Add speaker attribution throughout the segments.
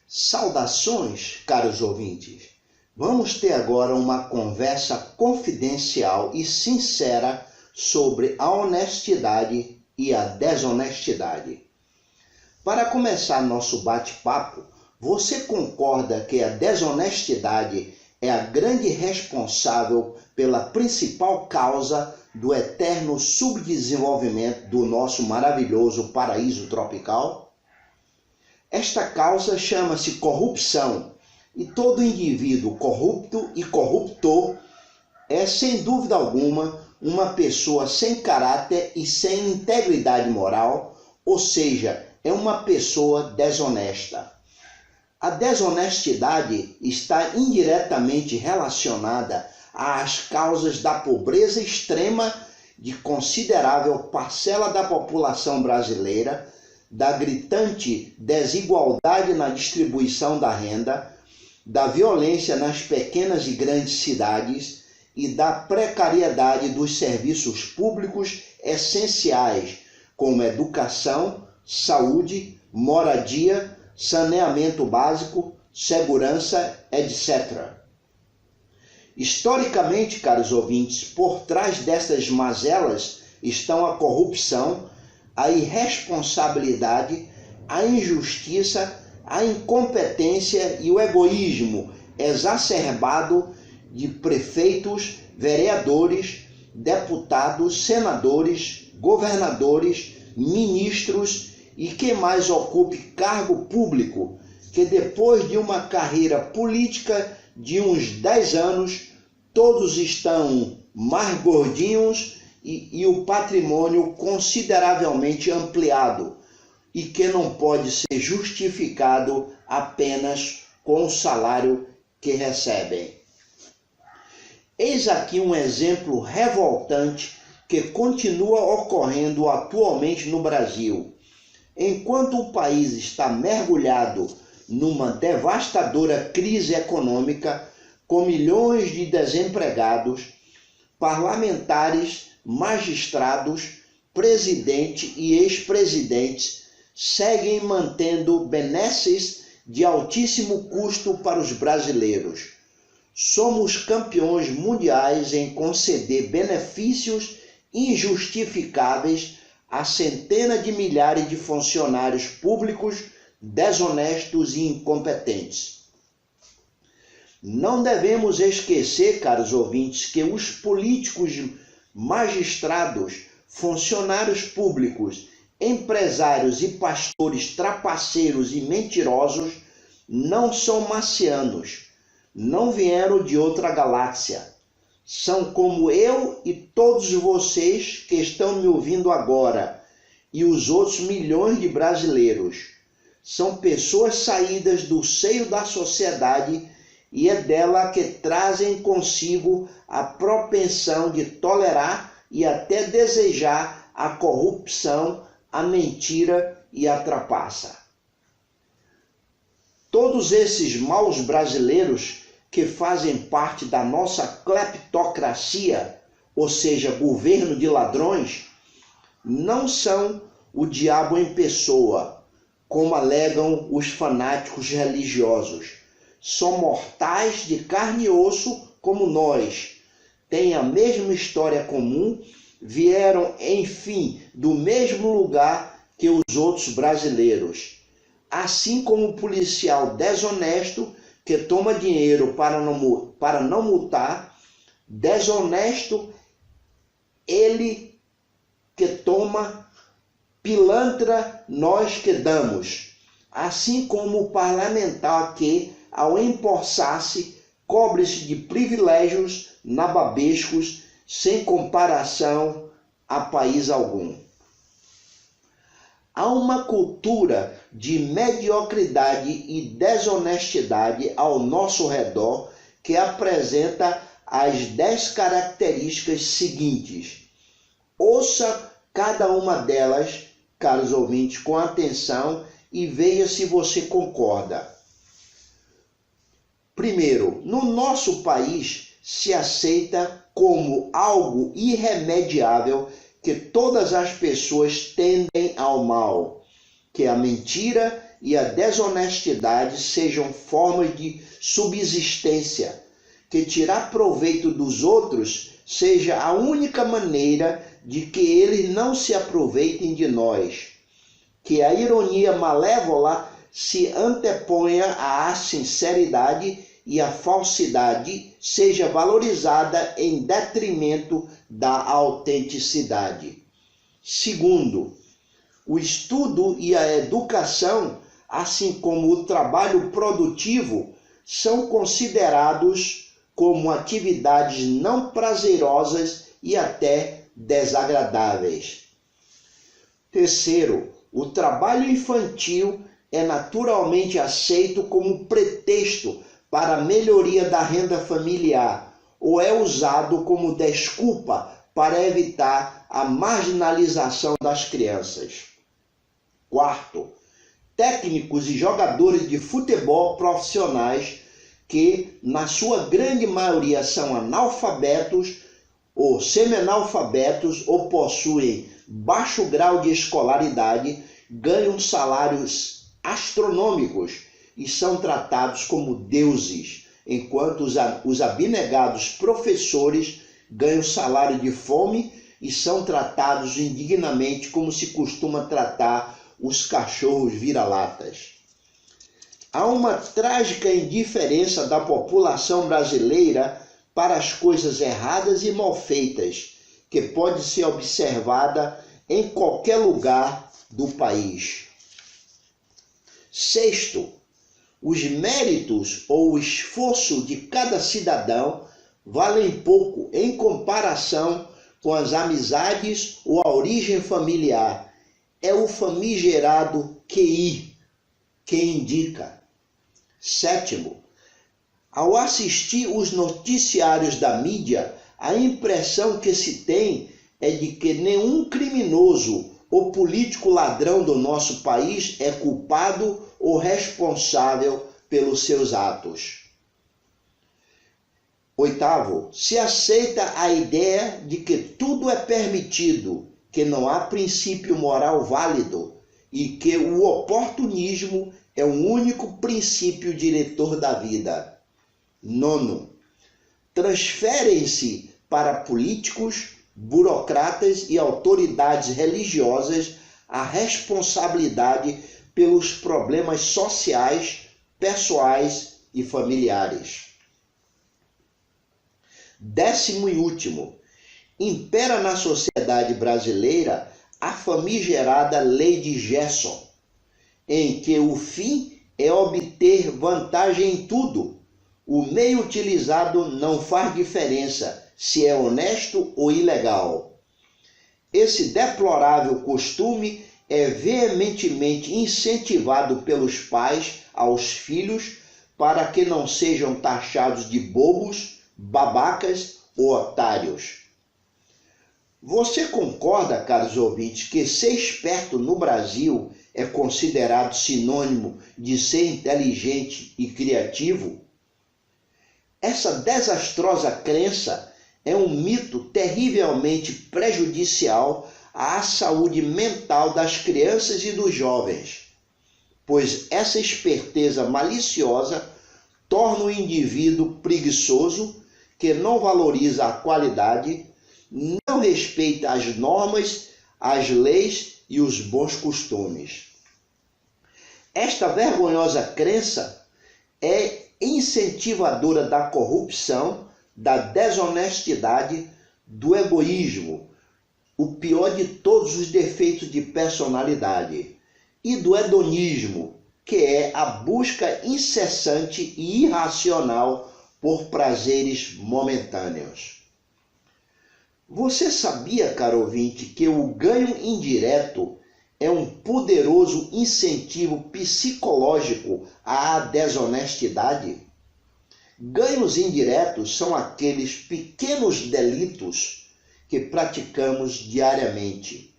Speaker 1: Saudações, caros ouvintes! Vamos ter agora uma conversa confidencial e sincera sobre a honestidade e a desonestidade. Para começar nosso bate-papo, você concorda que a desonestidade é a grande responsável pela principal causa do eterno subdesenvolvimento do nosso maravilhoso paraíso tropical? Esta causa chama-se corrupção, e todo indivíduo corrupto e corruptor é, sem dúvida alguma, uma pessoa sem caráter e sem integridade moral, ou seja, é uma pessoa desonesta. A desonestidade está indiretamente relacionada às causas da pobreza extrema de considerável parcela da população brasileira, da gritante desigualdade na distribuição da renda, da violência nas pequenas e grandes cidades e da precariedade dos serviços públicos essenciais, como educação, saúde, moradia, saneamento básico, segurança, etc. Historicamente, caros ouvintes, por trás dessas mazelas estão a corrupção, a irresponsabilidade, a injustiça, a incompetência e o egoísmo exacerbado de prefeitos, vereadores, deputados, senadores, governadores, ministros e quem mais ocupe cargo público, que depois de uma carreira política de uns 10 anos, todos estão mais gordinhos e o patrimônio consideravelmente ampliado, e que não pode ser justificado apenas com o salário que recebem. Eis aqui um exemplo revoltante que continua ocorrendo atualmente no Brasil. Enquanto o país está mergulhado numa devastadora crise econômica, com milhões de desempregados, parlamentares, magistrados, presidente e ex-presidentes seguem mantendo benesses de altíssimo custo para os brasileiros. Somos campeões mundiais em conceder benefícios injustificáveis a centenas de milhares de funcionários públicos desonestos e incompetentes. Não devemos esquecer, caros ouvintes, que os políticos, magistrados, funcionários públicos, empresários e pastores trapaceiros e mentirosos não são marcianos, não vieram de outra galáxia. São como eu e todos vocês que estão me ouvindo agora e os outros milhões de brasileiros. São pessoas saídas do seio da sociedade e é dela que trazem consigo a propensão de tolerar e até desejar a corrupção, a mentira e a trapaça. Todos esses maus brasileiros que fazem parte da nossa cleptocracia, ou seja, governo de ladrões, não são o diabo em pessoa, como alegam os fanáticos religiosos. São mortais de carne e osso como nós, têm a mesma história comum, vieram, enfim, do mesmo lugar que os outros brasileiros. Assim como o policial desonesto que toma dinheiro para não multar, desonesto ele que toma, pilantra nós que damos. Assim como o parlamentar que, ao empossar-se, cobre-se de privilégios nababescos sem comparação a país algum. Há uma cultura de mediocridade e desonestidade ao nosso redor que apresenta as 10 características seguintes. Ouça cada uma delas, caros ouvintes, com atenção e veja se você concorda. Primeiro, no nosso país se aceita como algo irremediável que todas as pessoas tendem ao mal, que é a mentira e a desonestidade sejam formas de subsistência, que tirar proveito dos outros seja a única maneira de que eles não se aproveitem de nós, que a ironia malévola se anteponha à sinceridade e a falsidade seja valorizada em detrimento da autenticidade. Segundo, o estudo e a educação, assim como o trabalho produtivo, são considerados como atividades não prazerosas e até desagradáveis. Terceiro, o trabalho infantil é naturalmente aceito como pretexto para a melhoria da renda familiar ou é usado como desculpa para evitar a marginalização das crianças. Quarto, técnicos e jogadores de futebol profissionais que, na sua grande maioria, são analfabetos ou semi-analfabetos ou possuem baixo grau de escolaridade, ganham salários astronômicos e são tratados como deuses, enquanto os abnegados professores ganham salário de fome e são tratados indignamente como se costuma tratar os cachorros vira-latas. Há uma trágica indiferença da população brasileira para as coisas erradas e mal feitas, que pode ser observada em qualquer lugar do país. Sexto, os méritos ou o esforço de cada cidadão valem pouco em comparação com as amizades ou a origem familiar. É o famigerado QI que indica. Sétimo, ao assistir os noticiários da mídia, a impressão que se tem é de que nenhum criminoso ou político ladrão do nosso país é culpado ou responsável pelos seus atos. Oitavo, se aceita a ideia de que tudo é permitido, que não há princípio moral válido e que o oportunismo é o único princípio diretor da vida. Nono, transferem-se para políticos, burocratas e autoridades religiosas a responsabilidade pelos problemas sociais, pessoais e familiares. Décimo e último, impera na sociedade brasileira a famigerada Lei de Gerson, em que o fim é obter vantagem em tudo. O meio utilizado não faz diferença se é honesto ou ilegal. Esse deplorável costume é veementemente incentivado pelos pais aos filhos para que não sejam taxados de bobos, babacas ou otários. Você concorda, caros ouvintes, que ser esperto no Brasil é considerado sinônimo de ser inteligente e criativo? Essa desastrosa crença é um mito terrivelmente prejudicial à saúde mental das crianças e dos jovens, pois essa esperteza maliciosa torna o indivíduo preguiçoso, que não valoriza a qualidade, não respeita as normas, as leis e os bons costumes. Esta vergonhosa crença é incentivadora da corrupção, da desonestidade, do egoísmo, o pior de todos os defeitos de personalidade, e do hedonismo, que é a busca incessante e irracional por prazeres momentâneos. Você sabia, caro ouvinte, que o ganho indireto é um poderoso incentivo psicológico à desonestidade? Ganhos indiretos são aqueles pequenos delitos que praticamos diariamente.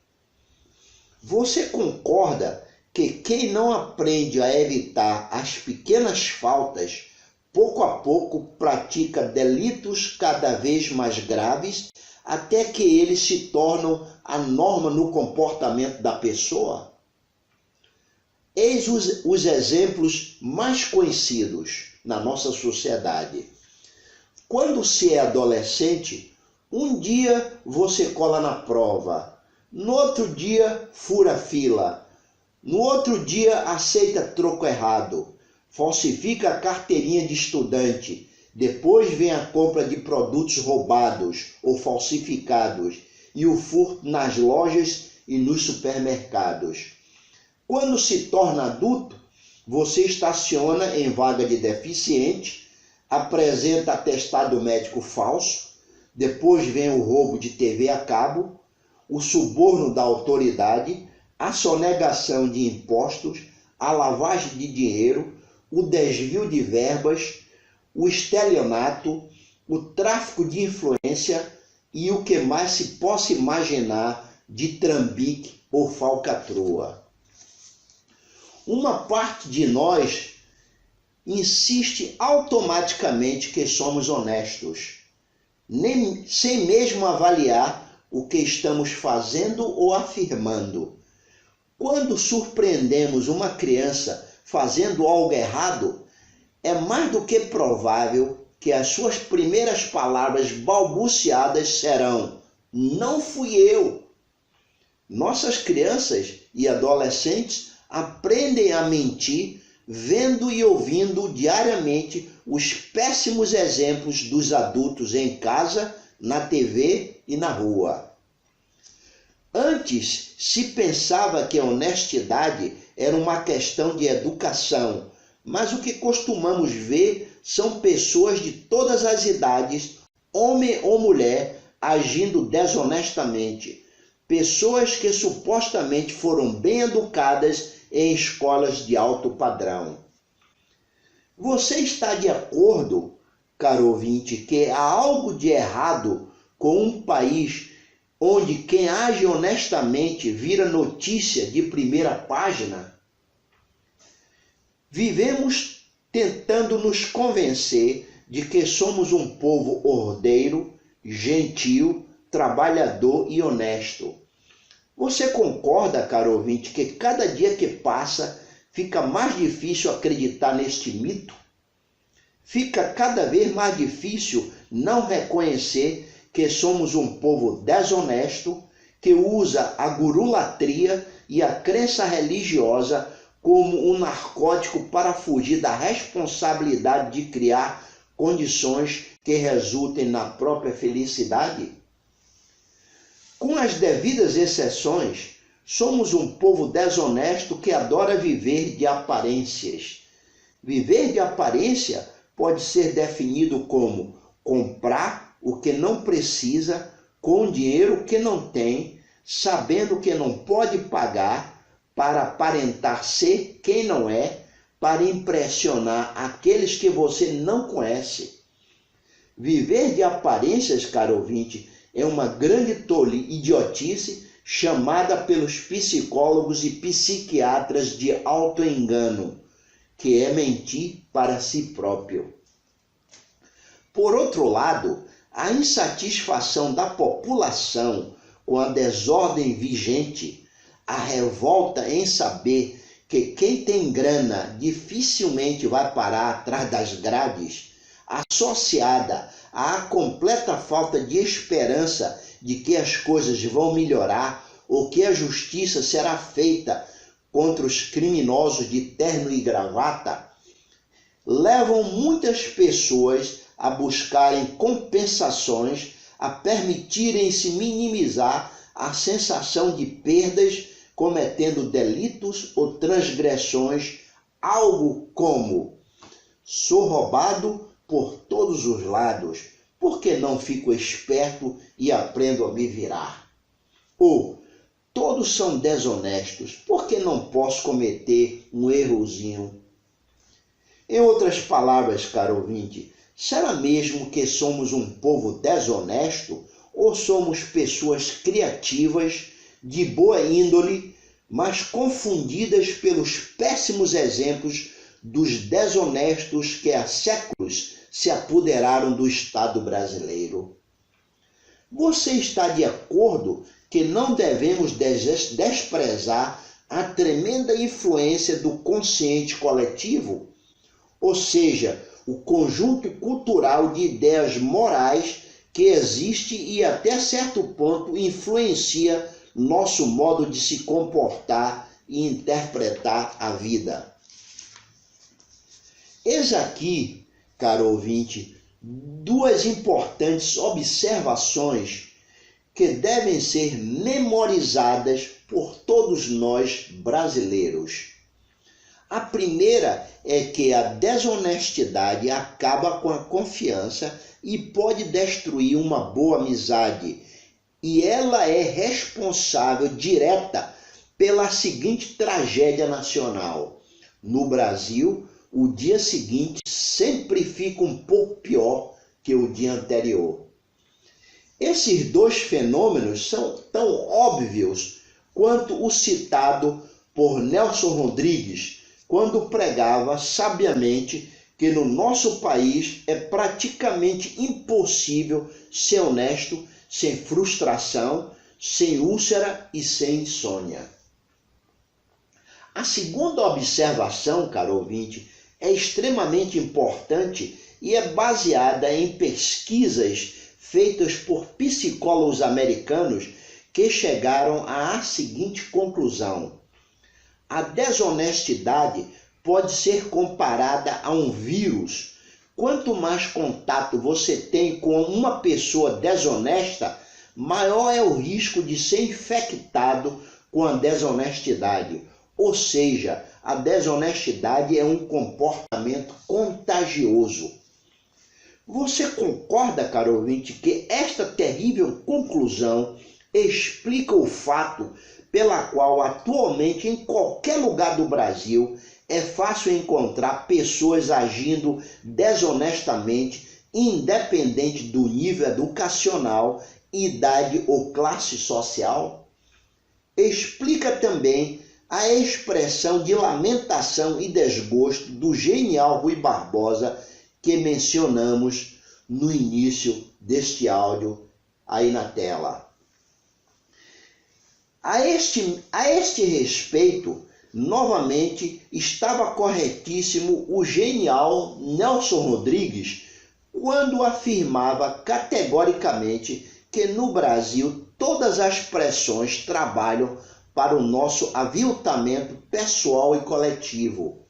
Speaker 1: Você concorda que quem não aprende a evitar as pequenas faltas, pouco a pouco pratica delitos cada vez mais graves, até que eles se tornam a norma no comportamento da pessoa? Eis os exemplos mais conhecidos na nossa sociedade. Quando se é adolescente, um dia você cola na prova, no outro dia fura fila, no outro dia aceita troco errado, falsifica a carteirinha de estudante, depois vem a compra de produtos roubados ou falsificados e o furto nas lojas e nos supermercados. Quando se torna adulto, você estaciona em vaga de deficiente, apresenta atestado médico falso, depois vem o roubo de TV a cabo, o suborno da autoridade, a sonegação de impostos, a lavagem de dinheiro, o desvio de verbas, o estelionato, o tráfico de influência e o que mais se possa imaginar de trambique ou falcatrua. Uma parte de nós insiste automaticamente que somos honestos, sem mesmo avaliar o que estamos fazendo ou afirmando. Quando surpreendemos uma criança fazendo algo errado, é mais do que provável que as suas primeiras palavras balbuciadas serão: "Não fui eu". Nossas crianças e adolescentes aprendem a mentir vendo e ouvindo diariamente os péssimos exemplos dos adultos em casa, na TV e na rua. Antes se pensava que a honestidade era uma questão de educação, mas o que costumamos ver são pessoas de todas as idades, homem ou mulher, agindo desonestamente. Pessoas que supostamente foram bem educadas em escolas de alto padrão. Você está de acordo, caro ouvinte, que há algo de errado com um país onde quem age honestamente vira notícia de primeira página? Vivemos tentando nos convencer de que somos um povo ordeiro, gentil, trabalhador e honesto. Você concorda, caro ouvinte, que cada dia que passa fica mais difícil acreditar neste mito? Fica cada vez mais difícil não reconhecer que somos um povo desonesto, que usa a gurulatria e a crença religiosa como um narcótico para fugir da responsabilidade de criar condições que resultem na própria felicidade? Com as devidas exceções, somos um povo desonesto que adora viver de aparências. Viver de aparência pode ser definido como comprar o que não precisa com dinheiro que não tem, sabendo que não pode pagar, para aparentar ser quem não é, para impressionar aqueles que você não conhece. Viver de aparências, caro ouvinte, é uma grande idiotice chamada pelos psicólogos e psiquiatras de autoengano, que é mentir para si próprio. Por outro lado, a insatisfação da população com a desordem vigente, a revolta em saber que quem tem grana dificilmente vai parar atrás das grades, associada à completa falta de esperança de que as coisas vão melhorar ou que a justiça será feita contra os criminosos de terno e gravata, levam muitas pessoas a buscarem compensações, a permitirem-se minimizar a sensação de perdas, cometendo delitos ou transgressões, algo como: sou roubado por todos os lados, por que não fico esperto e aprendo a me virar? Ou todos são desonestos, por que não posso cometer um errozinho? Em outras palavras, caro ouvinte, será mesmo que somos um povo desonesto ou somos pessoas criativas, de boa índole, mas confundidas pelos péssimos exemplos dos desonestos que há séculos se apoderaram do Estado brasileiro? Você está de acordo que não devemos desprezar a tremenda influência do consciente coletivo, ou seja, o conjunto cultural de ideias morais que existe e até certo ponto influencia nosso modo de se comportar e interpretar a vida. Eis aqui, caro ouvinte, duas importantes observações que devem ser memorizadas por todos nós brasileiros. A primeira é que a desonestidade acaba com a confiança e pode destruir uma boa amizade, e ela é responsável direta pela seguinte tragédia nacional. No Brasil, o dia seguinte sempre fica um pouco pior que o dia anterior. Esses dois fenômenos são tão óbvios quanto o citado por Nelson Rodrigues, quando pregava sabiamente que no nosso país é praticamente impossível ser honesto sem frustração, sem úlcera e sem insônia. A segunda observação, caro ouvinte, é extremamente importante e é baseada em pesquisas feitas por psicólogos americanos que chegaram à seguinte conclusão: a desonestidade pode ser comparada a um vírus. Quanto mais contato você tem com uma pessoa desonesta, maior é o risco de ser infectado com a desonestidade. Ou seja, a desonestidade é um comportamento contagioso. Você concorda, caro ouvinte, que esta terrível conclusão explica o fato pela qual atualmente em qualquer lugar do Brasil é fácil encontrar pessoas agindo desonestamente, independente do nível educacional, idade ou classe social? Explica também a expressão de lamentação e desgosto do genial Rui Barbosa que mencionamos no início deste áudio aí na tela. A este respeito, novamente, estava corretíssimo o genial Nelson Rodrigues quando afirmava categoricamente que no Brasil todas as pressões trabalham para o nosso aviltamento pessoal e coletivo.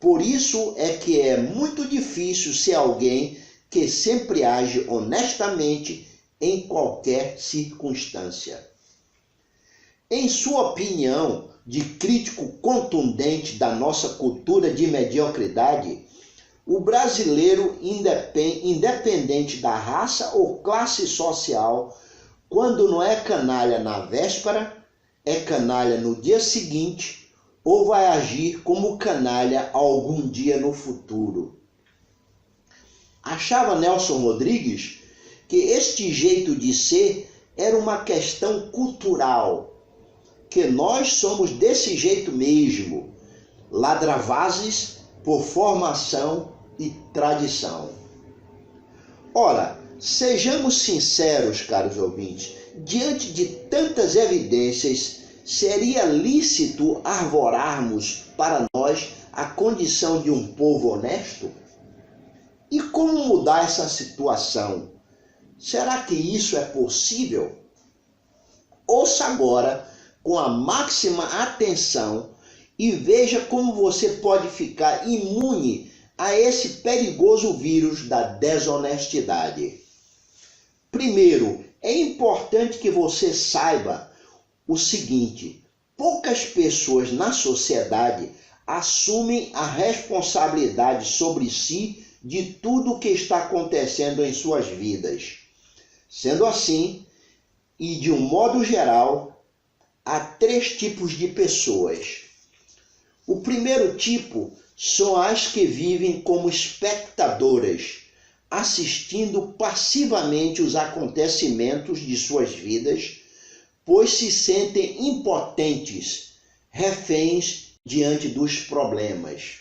Speaker 1: Por isso é que é muito difícil ser alguém que sempre age honestamente em qualquer circunstância. Em sua opinião, de crítico contundente da nossa cultura de mediocridade, o brasileiro, independente da raça ou classe social, quando não é canalha na véspera, é canalha no dia seguinte ou vai agir como canalha algum dia no futuro. Achava Nelson Rodrigues que este jeito de ser era uma questão cultural, que nós somos desse jeito mesmo, ladravazes por formação e tradição. Ora, sejamos sinceros, caros ouvintes, diante de tantas evidências, seria lícito arvorarmos para nós a condição de um povo honesto? E como mudar essa situação? Será que isso é possível? Ouça agora com a máxima atenção e veja como você pode ficar imune a esse perigoso vírus da desonestidade. Primeiro, é importante que você saiba o seguinte: poucas pessoas na sociedade assumem a responsabilidade sobre si de tudo o que está acontecendo em suas vidas. Sendo assim, e de um modo geral, há 3 tipos de pessoas. O primeiro tipo são as que vivem como espectadoras, assistindo passivamente os acontecimentos de suas vidas, pois se sentem impotentes, reféns diante dos problemas.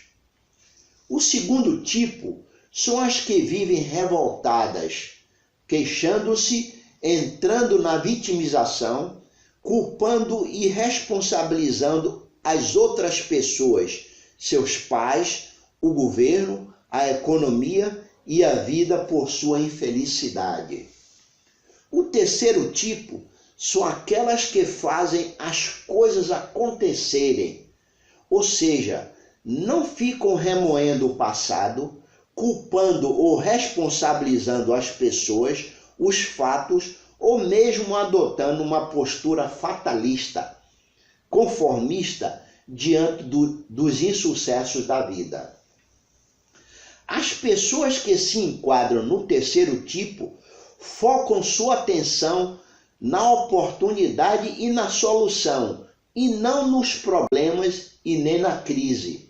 Speaker 1: O segundo tipo são as que vivem revoltadas, queixando-se, entrando na vitimização, culpando e responsabilizando as outras pessoas, seus pais, o governo, a economia e a vida por sua infelicidade. O terceiro tipo são aquelas que fazem as coisas acontecerem, ou seja, não ficam remoendo o passado, culpando ou responsabilizando as pessoas, os fatos, ou mesmo adotando uma postura fatalista, conformista diante dos insucessos da vida. As pessoas que se enquadram no terceiro tipo focam sua atenção na oportunidade e na solução, e não nos problemas e nem na crise.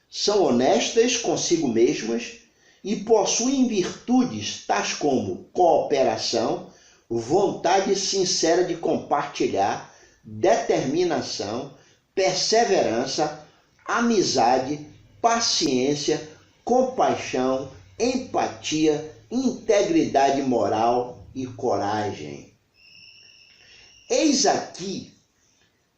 Speaker 1: São honestas consigo mesmas e possuem virtudes tais como cooperação, vontade sincera de compartilhar, determinação, perseverança, amizade, paciência, compaixão, empatia, integridade moral e coragem. Eis aqui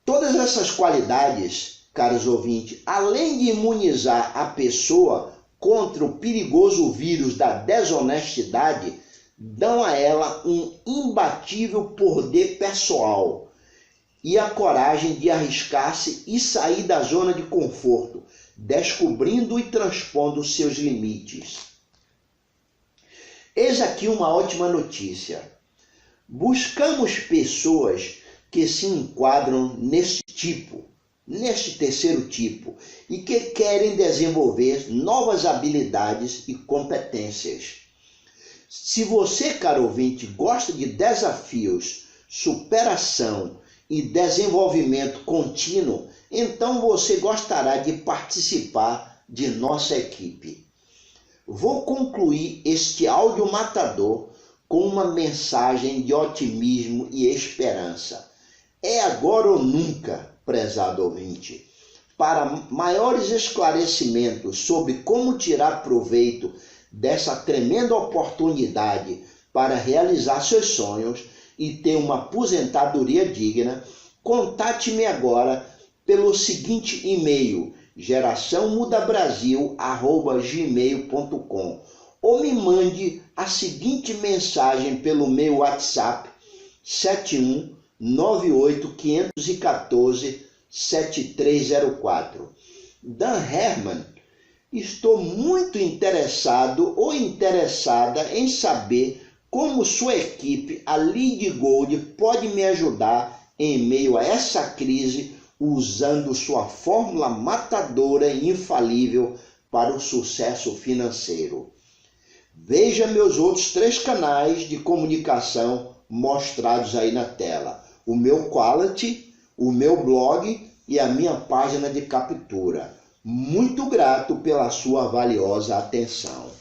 Speaker 1: todas essas qualidades, caros ouvintes, além de imunizar a pessoa contra o perigoso vírus da desonestidade, dão a ela um imbatível poder pessoal e a coragem de arriscar-se e sair da zona de conforto, descobrindo e transpondo seus limites. Eis aqui uma ótima notícia. Buscamos pessoas que se enquadram neste terceiro tipo, e que querem desenvolver novas habilidades e competências. Se você, caro ouvinte, gosta de desafios, superação e desenvolvimento contínuo, então você gostará de participar de nossa equipe. Vou concluir este áudio matador com uma mensagem de otimismo e esperança. É agora ou nunca, prezado ouvinte. Para maiores esclarecimentos sobre como tirar proveito dessa tremenda oportunidade para realizar seus sonhos e ter uma aposentadoria digna, contate-me agora pelo seguinte e-mail: geraçãomudabrasil@gmail.com, ou me mande a seguinte mensagem pelo meu WhatsApp 7198-514-7304. Dan Herman, estou muito interessado ou interessada em saber como sua equipe, a Lead Gold, pode me ajudar em meio a essa crise, usando sua fórmula matadora e infalível para o sucesso financeiro. Veja meus outros 3 canais de comunicação mostrados aí na tela: o meu Quality, o meu blog e a minha página de captura. Muito grato pela sua valiosa atenção.